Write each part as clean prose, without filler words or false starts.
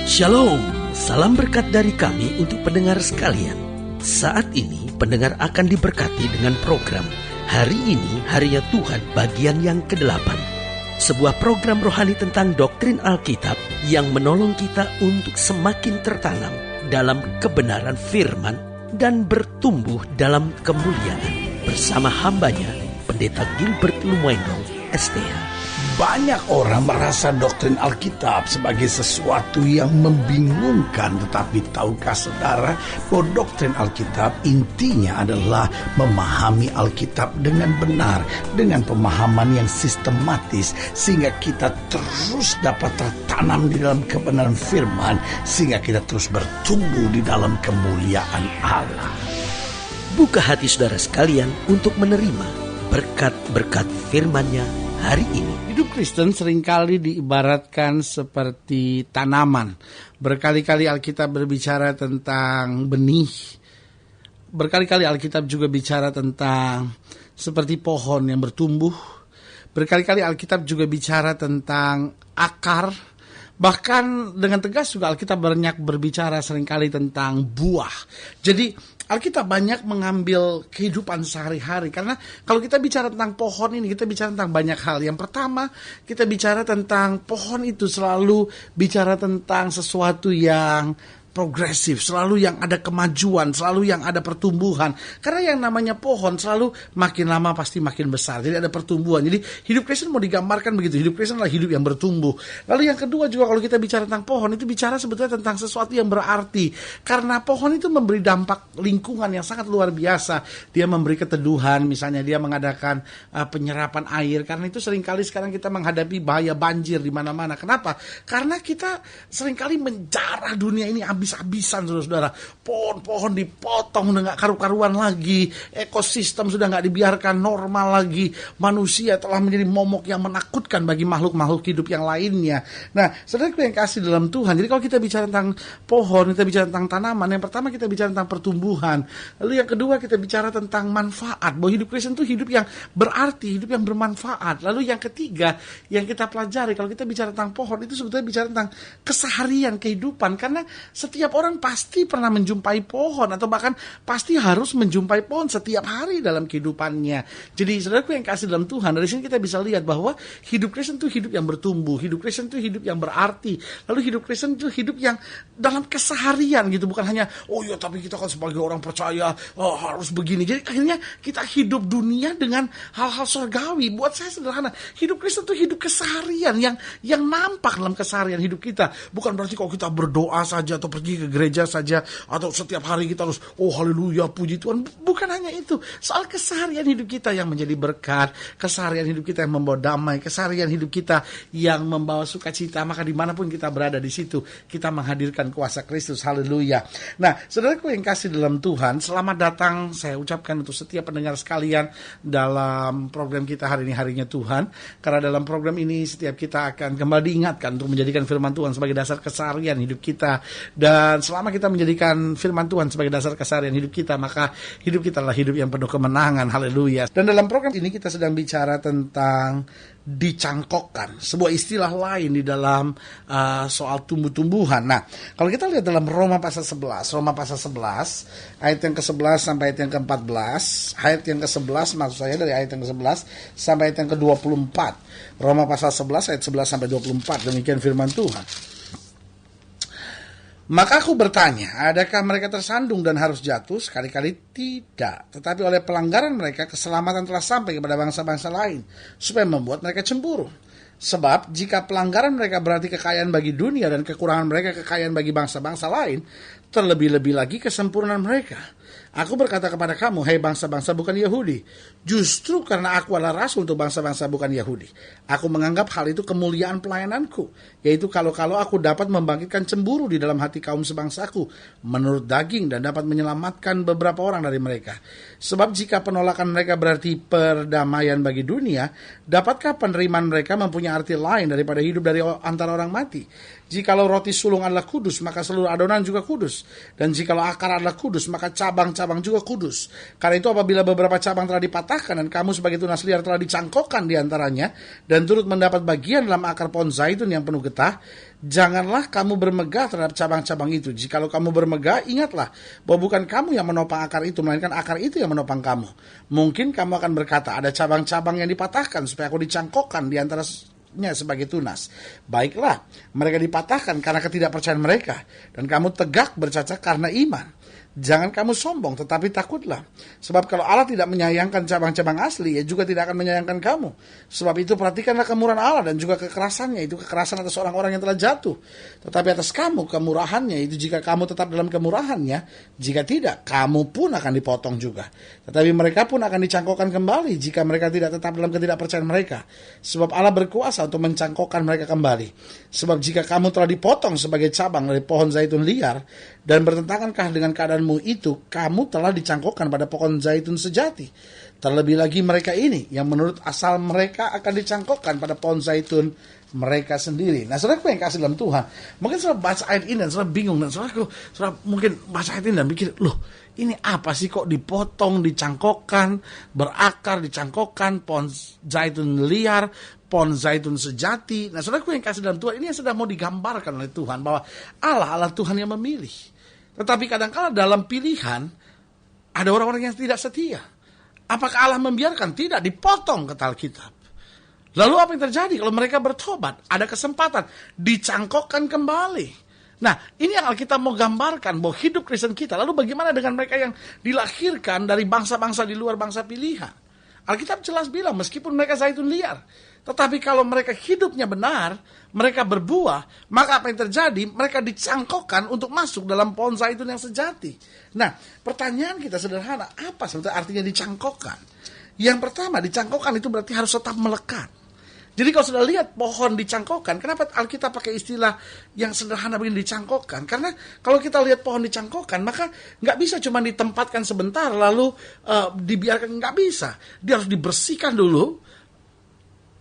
Shalom, salam berkat dari kami untuk pendengar sekalian. Saat ini pendengar akan diberkati dengan program Hari Ini Harinya Tuhan bagian yang ke-8. Sebuah program rohani tentang doktrin Alkitab yang menolong kita untuk semakin tertanam dalam kebenaran firman dan bertumbuh dalam kemuliaan. Bersama hambanya, Pendeta Gilbert Lumwendong, STH. Banyak orang merasa doktrin Alkitab sebagai sesuatu yang membingungkan. Tetapi tahukah saudara bahwa doktrin Alkitab intinya adalah memahami Alkitab dengan benar, dengan pemahaman yang sistematis, sehingga kita terus dapat tertanam di dalam kebenaran firman, sehingga kita terus bertumbuh di dalam kemuliaan Allah. Buka hati saudara sekalian untuk menerima berkat-berkat firman-Nya hari ini. Hidup Kristen seringkali diibaratkan seperti tanaman. Berkali-kali Alkitab berbicara tentang benih. Berkali-kali Alkitab juga bicara tentang seperti pohon yang bertumbuh. Berkali-kali Alkitab juga bicara tentang akar. Bahkan dengan tegas juga Alkitab banyak berbicara seringkali tentang buah. Jadi Alkitab banyak mengambil kehidupan sehari-hari. Karena kalau kita bicara tentang pohon ini, kita bicara tentang banyak hal. Yang pertama, kita bicara tentang pohon itu selalu bicara tentang sesuatu yang progresif, selalu yang ada kemajuan, selalu yang ada pertumbuhan. Karena yang namanya pohon selalu makin lama pasti makin besar. Jadi ada pertumbuhan. Jadi hidup Kristen mau digambarkan begitu. Hidup Kristen adalah hidup yang bertumbuh. Lalu yang kedua juga kalau kita bicara tentang pohon, itu bicara sebetulnya tentang sesuatu yang berarti. Karena pohon itu memberi dampak lingkungan yang sangat luar biasa. Dia memberi keteduhan, misalnya dia mengadakan penyerapan air. Karena itu seringkali sekarang kita menghadapi bahaya banjir di mana-mana. Kenapa? Karena kita seringkali menjarah dunia ini habis-habisan, saudara-saudara. Pohon-pohon dipotong, udah gak karu-karuan lagi. Ekosistem sudah gak dibiarkan normal lagi. Manusia telah menjadi momok yang menakutkan bagi makhluk-makhluk hidup yang lainnya. Nah, saudaraku yang kasih dalam Tuhan, jadi kalau kita bicara tentang pohon, kita bicara tentang tanaman, yang pertama kita bicara tentang pertumbuhan. Lalu yang kedua kita bicara tentang manfaat. Bahwa hidup Kristen itu hidup yang berarti, hidup yang bermanfaat. Lalu yang ketiga yang kita pelajari, kalau kita bicara tentang pohon, itu sebetulnya bicara tentang keseharian, kehidupan. Karena setiap orang pasti pernah menjumpai pohon, atau bahkan pasti harus menjumpai pohon setiap hari dalam kehidupannya. Jadi saudaraku yang kasih dalam Tuhan, dari sini kita bisa lihat bahwa hidup Kristen itu hidup yang bertumbuh, hidup Kristen itu hidup yang berarti. Lalu hidup Kristen itu hidup yang dalam keseharian gitu, bukan hanya oh ya tapi kita kan sebagai orang percaya harus begini. Jadi akhirnya kita hidup dunia dengan hal-hal surgawi. Buat saya sederhana, hidup Kristen itu hidup keseharian yang nampak dalam keseharian hidup kita. Bukan berarti kalau kita berdoa saja atau pergi ke gereja saja, atau setiap hari kita harus haleluya puji Tuhan. Bukan hanya itu. Soal keseharian hidup kita yang menjadi berkat, keseharian hidup kita yang membawa damai, keseharian hidup kita yang membawa sukacita. Maka dimanapun kita berada, di situ kita menghadirkan kuasa Kristus. Haleluya. Nah, saudaraku yang kasih dalam Tuhan, selamat datang saya ucapkan untuk setiap pendengar sekalian dalam program kita hari ini Harinya Tuhan. Karena dalam program ini setiap kita akan kembali diingatkan untuk menjadikan firman Tuhan sebagai dasar keseharian hidup kita. Dan selama kita menjadikan firman Tuhan sebagai dasar keseharian hidup kita, maka hidup kita adalah hidup yang penuh kemenangan. Haleluya. Dan dalam program ini kita sedang bicara tentang dicangkokkan, sebuah istilah lain di dalam soal tumbuh-tumbuhan. Nah, kalau kita lihat dalam Roma pasal 11 ayat yang ke-11 sampai ayat yang ke-14, ayat yang ke-11 maksud saya dari ayat yang ke-11 sampai ayat yang ke-24. Roma pasal 11 ayat 11 sampai 24, demikian firman Tuhan. Maka aku bertanya, adakah mereka tersandung dan harus jatuh? Sekali-kali tidak. Tetapi oleh pelanggaran mereka, keselamatan telah sampai kepada bangsa-bangsa lain, supaya membuat mereka cemburu. Sebab jika pelanggaran mereka berarti kekayaan bagi dunia, dan kekurangan mereka kekayaan bagi bangsa-bangsa lain, terlebih-lebih lagi kesempurnaan mereka. Aku berkata kepada kamu, hai bangsa-bangsa bukan Yahudi, justru karena aku adalah rasul untuk bangsa-bangsa bukan Yahudi, aku menganggap hal itu kemuliaan pelayananku, yaitu kalau aku dapat membangkitkan cemburu di dalam hati kaum sebangsaku menurut daging, dan dapat menyelamatkan beberapa orang dari mereka. Sebab jika penolakan mereka berarti perdamaian bagi dunia, dapatkah penerimaan mereka mempunyai arti lain daripada hidup dari antara orang mati? Jikalau roti sulung adalah kudus, maka seluruh adonan juga kudus. Dan jikalau akar adalah kudus, maka cabang-cabang juga kudus. Karena itu apabila beberapa cabang telah dipatahkan dan kamu sebagai tunas liar telah dicangkokkan di antaranya dan turut mendapat bagian dalam akar pohon zaitun yang penuh getah, janganlah kamu bermegah terhadap cabang-cabang itu. Jikalau kamu bermegah, ingatlah bahwa bukan kamu yang menopang akar itu, melainkan akar itu yang menopang kamu. Mungkin kamu akan berkata, ada cabang-cabang yang dipatahkan supaya aku dicangkokkan di antara sebagai tunas. Baiklah, mereka dipatahkan karena ketidakpercayaan mereka, dan kamu tegak bercacat karena iman. Jangan kamu sombong, tetapi takutlah. Sebab kalau Allah tidak menyayangkan cabang-cabang asli, Ia juga tidak akan menyayangkan kamu. Sebab itu perhatikanlah kemurahan Allah dan juga kekerasannya, itu kekerasan atas orang-orang yang telah jatuh. Tetapi atas kamu kemurahannya, itu jika kamu tetap dalam kemurahannya. Jika tidak, kamu pun akan dipotong juga. Tetapi mereka pun akan dicangkokkan kembali jika mereka tidak tetap dalam ketidakpercayaan mereka. Sebab Allah berkuasa untuk mencangkokkan mereka kembali. Sebab jika kamu telah dipotong sebagai cabang dari pohon zaitun liar dan bertentangankah dengan keadaanmu itu, kamu telah dicangkokkan pada pohon zaitun sejati. Terlebih lagi mereka ini yang menurut asal mereka akan dicangkokkan pada pohon zaitun mereka sendiri. Nah, saudaraku yang kasih dalam Tuhan, mungkin saudara baca ayat ini dan saudara bingung, dan saudara mungkin baca ayat ini dan pikir, loh, ini apa sih kok dipotong, dicangkokkan, berakar, dicangkokkan, pohon zaitun liar, pohon zaitun sejati. Nah, saudaraku yang kasih dalam Tuhan, ini yang sedang mau digambarkan oleh Tuhan, bahwa Allah Tuhan yang memilih. Tetapi kadang-kala dalam pilihan, ada orang-orang yang tidak setia. Apakah Allah membiarkan? Tidak, dipotong kata Alkitab. Lalu apa yang terjadi kalau mereka bertobat? Ada kesempatan, dicangkokkan kembali. Nah, ini yang Alkitab mau gambarkan, bahwa hidup Kristen kita. Lalu bagaimana dengan mereka yang dilahirkan dari bangsa-bangsa di luar bangsa pilihan? Alkitab jelas bilang, meskipun mereka zaitun liar, tetapi kalau mereka hidupnya benar, mereka berbuah, maka apa yang terjadi? Mereka dicangkokkan untuk masuk dalam pohon zaitun yang sejati. Nah, pertanyaan kita sederhana, apa sebetulnya artinya dicangkokkan? Yang pertama, dicangkokkan itu berarti harus tetap melekat. Jadi kalau sudah lihat pohon dicangkokkan, kenapa Alkitab pakai istilah yang sederhana begini, dicangkokkan? Karena kalau kita lihat pohon dicangkokkan, maka nggak bisa cuma ditempatkan sebentar lalu dibiarkan, nggak bisa. Dia harus dibersihkan dulu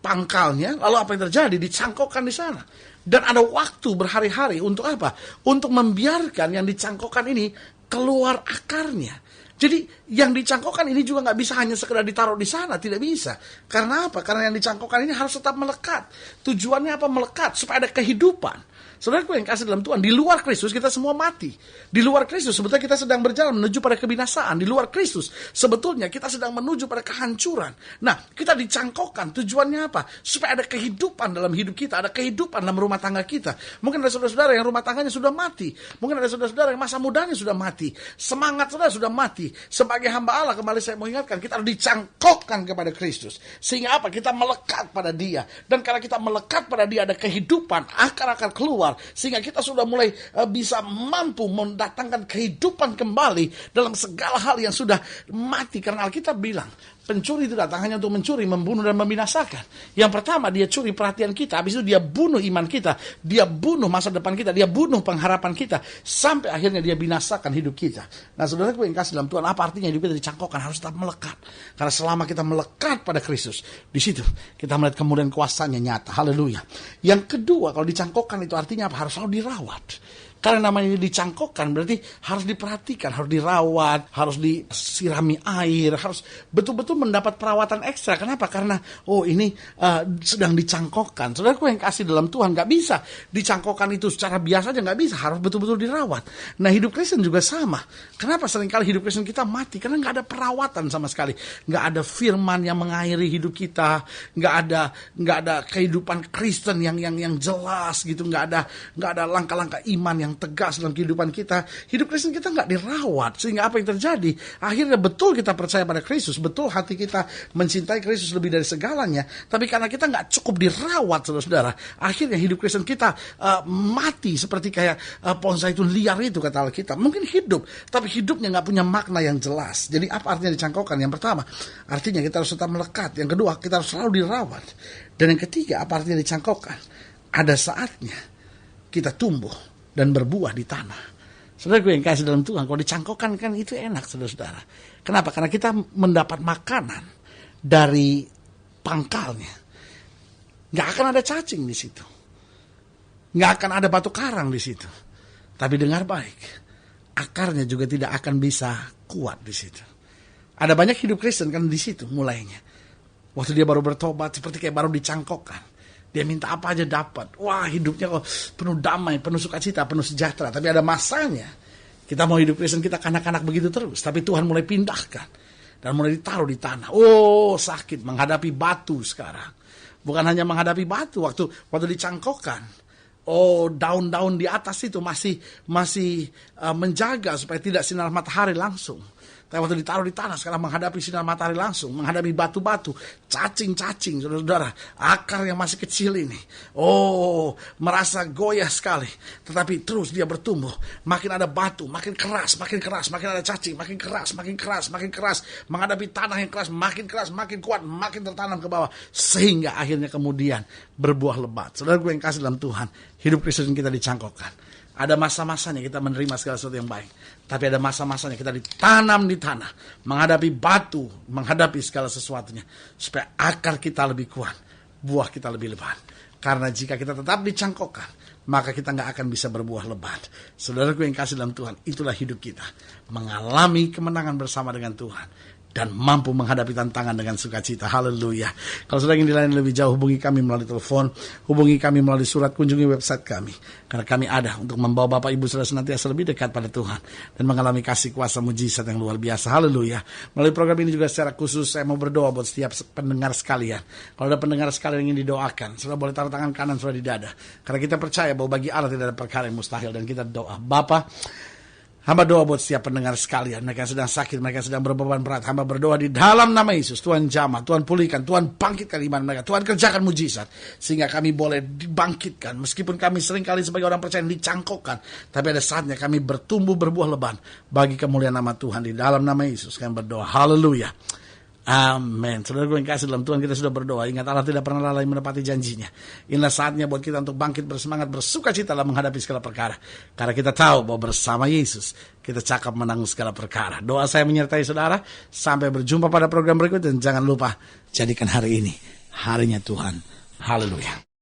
pangkalnya, lalu apa yang terjadi? Dicangkokkan di sana. Dan ada waktu berhari-hari untuk apa? Untuk membiarkan yang dicangkokkan ini keluar akarnya. Jadi yang dicangkokkan ini juga nggak bisa hanya sekedar ditaruh di sana, tidak bisa. Karena apa? Karena yang dicangkokkan ini harus tetap melekat. Tujuannya apa? Melekat supaya ada kehidupan. Saudaraku yang kasih dalam Tuhan, di luar Kristus kita semua mati. Di luar Kristus sebetulnya kita sedang berjalan menuju pada kebinasaan. Di luar Kristus sebetulnya kita sedang menuju pada kehancuran. Nah, kita dicangkokkan, tujuannya apa? Supaya ada kehidupan dalam hidup kita, ada kehidupan dalam rumah tangga kita. Mungkin ada saudara-saudara yang rumah tangganya sudah mati. Mungkin ada saudara-saudara yang masa mudanya sudah mati. Semangat saudara sudah mati. Sebagai hamba Allah, kembali saya mau ingatkan, kita harus dicangkokkan kepada Kristus. Sehingga apa? Kita melekat pada Dia. Dan karena kita melekat pada Dia, ada kehidupan, akar-akar keluar. Sehingga kita sudah mulai bisa mampu mendatangkan kehidupan kembali dalam segala hal yang sudah mati. Karena Alkitab bilang, pencuri itu datang hanya untuk mencuri, membunuh, dan membinasakan. Yang pertama, dia curi perhatian kita. Habis itu dia bunuh iman kita. Dia bunuh masa depan kita. Dia bunuh pengharapan kita. Sampai akhirnya dia binasakan hidup kita. Nah, saudaraku yang kasih dalam Tuhan, apa artinya hidup kita dicangkokkan? Harus tetap melekat. Karena selama kita melekat pada Kristus, di situ kita melihat kemudian kuasanya nyata. Haleluya. Yang kedua, kalau dicangkokkan itu artinya apa? Harus selalu dirawat. Karena namanya dicangkokkan berarti harus diperhatikan, harus dirawat, harus disirami air, harus betul-betul mendapat perawatan ekstra. Kenapa? Karena ini sedang dicangkokkan. Saudaraku yang kasih dalam Tuhan, gak bisa dicangkokkan itu secara biasa aja, gak bisa. Harus betul-betul dirawat. Nah, hidup Kristen juga sama. Kenapa seringkali hidup Kristen kita mati? Karena gak ada perawatan sama sekali. Gak ada firman yang mengairi hidup kita. Gak ada kehidupan Kristen yang jelas gitu. Gak ada langkah-langkah iman yang tegas dalam kehidupan kita. Hidup Kristen kita nggak dirawat, sehingga apa yang terjadi? Akhirnya betul kita percaya pada Kristus, betul hati kita mencintai Kristus lebih dari segalanya, tapi karena kita nggak cukup dirawat, saudara-saudara, akhirnya hidup Kristen kita mati seperti kayak pohon zaitun liar itu kata Alkitab. Mungkin hidup, tapi hidupnya nggak punya makna yang jelas. Jadi apa artinya dicangkokkan? Yang pertama, artinya kita harus tetap melekat. Yang kedua, kita harus selalu dirawat. Dan yang ketiga, apa artinya dicangkokkan? Ada saatnya kita tumbuh dan berbuah di tanah. Saudara gue yang kasih dalam Tuhan, kalau dicangkokkan kan itu enak, saudara-saudara. Kenapa? Karena kita mendapat makanan dari pangkalnya. Gak akan ada cacing di situ. nggak akan ada batu karang di situ. Tapi dengar baik, akarnya juga tidak akan bisa kuat di situ. Ada banyak hidup Kristen kan di situ mulainya. Waktu dia baru bertobat, seperti kayak baru dicangkokkan. Dia minta apa aja dapat. Wah, hidupnya kok penuh damai, penuh sukacita, penuh sejahtera. Tapi ada masanya, kita mau hidup Kristen, kita kanak-kanak begitu terus. Tapi Tuhan mulai pindahkan dan mulai ditaruh di tanah. Oh, sakit menghadapi batu sekarang. Bukan hanya menghadapi batu, waktu dicangkokkan. Oh, daun-daun di atas itu masih menjaga supaya tidak sinar matahari langsung. Tapi waktu ditaruh di tanah, sekarang menghadapi sinar matahari langsung, menghadapi batu-batu, cacing-cacing, saudara-saudara, akar yang masih kecil ini. Oh, merasa goyah sekali. Tetapi terus dia bertumbuh. Makin ada batu, makin keras, makin ada cacing, makin keras. Menghadapi tanah yang keras, makin kuat, makin tertanam ke bawah. Sehingga akhirnya kemudian berbuah lebat. Saudara gue yang kasih dalam Tuhan, hidup Kristen kita dicangkokkan. Ada masa-masanya kita menerima segala sesuatu yang baik. Tapi ada masa-masanya kita ditanam di tanah. Menghadapi batu, menghadapi segala sesuatunya. Supaya akar kita lebih kuat, buah kita lebih lebat. Karena jika kita tetap dicangkokkan, maka kita gak akan bisa berbuah lebat. Saudaraku yang kasih dalam Tuhan, itulah hidup kita. Mengalami kemenangan bersama dengan Tuhan. Dan mampu menghadapi tantangan dengan sukacita. Haleluya. Kalau sudah ingin dilayani lebih jauh, hubungi kami melalui telepon, hubungi kami melalui surat, kunjungi website kami. Karena kami ada untuk membawa Bapak Ibu Saudara senantiasa lebih dekat pada Tuhan. Dan mengalami kasih kuasa mujizat yang luar biasa. Haleluya. Melalui program ini juga secara khusus saya mau berdoa buat setiap pendengar sekalian. Kalau ada pendengar sekalian yang ingin didoakan, saudara boleh taruh tangan kanan saudara di dada. Karena kita percaya bahwa bagi Allah tidak ada perkara yang mustahil. Dan kita doa, Bapa, hamba doa buat setiap pendengar sekalian. Mereka yang sedang sakit, mereka yang sedang berbeban berat. Hamba berdoa di dalam nama Yesus. Tuhan jamah, Tuhan pulihkan, Tuhan bangkitkan iman mereka. Tuhan kerjakan mujizat. Sehingga kami boleh dibangkitkan. Meskipun kami seringkali sebagai orang percaya dicangkokkan. Tapi ada saatnya kami bertumbuh berbuah lebat. Bagi kemuliaan nama Tuhan. Di dalam nama Yesus kami berdoa. Haleluya. Amin. Saudara gue yang kasih dalam Tuhan, kita sudah berdoa. Ingat, Allah tidak pernah lalai menepati janjinya. Inilah saatnya buat kita untuk bangkit bersemangat, bersukacita dalam menghadapi segala perkara. Karena kita tahu bahwa bersama Yesus kita cakap menanggung segala perkara. Doa saya menyertai saudara. Sampai berjumpa pada program berikut. Dan jangan lupa, jadikan hari ini harinya Tuhan. Haleluya.